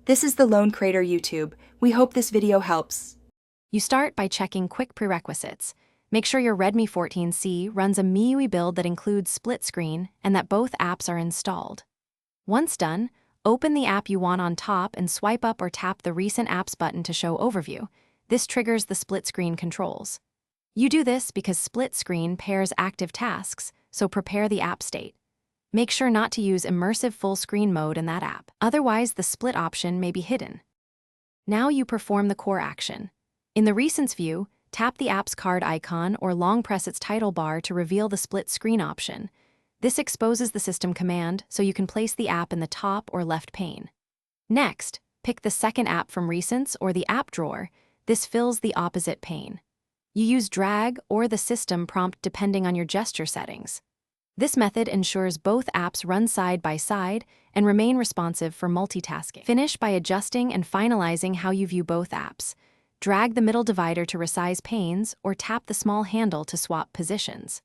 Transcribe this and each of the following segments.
This is the Lone Crater YouTube. We hope this video helps. You start by checking quick prerequisites. Make sure your Redmi 14c runs a MIUI build that includes split screen and that both apps are installed. Once done, open the app you want on top and swipe up or tap the Recent Apps button to show overview. This triggers the split screen controls. You do this because split screen pairs active tasks, so prepare the app state. Make sure not to use immersive full screen mode in that app, otherwise the split option may be hidden. Now you perform the core action. In the Recents view, tap the app's card icon or long press its title bar to reveal the split screen option. This exposes the system command so you can place the app in the top or left pane. Next, pick the second app from Recents or the app drawer. This fills the opposite pane. You use drag or the system prompt depending on your gesture settings. This method ensures both apps run side by side and remain responsive for multitasking. Finish by adjusting and finalizing how you view both apps. Drag the middle divider to resize panes or tap the small handle to swap positions.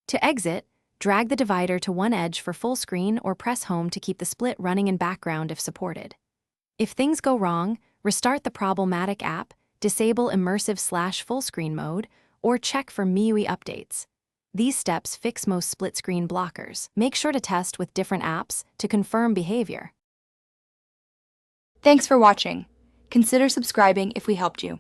To exit, drag the divider to one edge for full screen or press home to keep the split running in background if supported. If things go wrong, restart the problematic app, disable immersive/full screen mode, or check for MIUI updates. These steps fix most split-screen blockers. Make sure to test with different apps to confirm behavior. Thanks for watching. Consider subscribing if we helped you.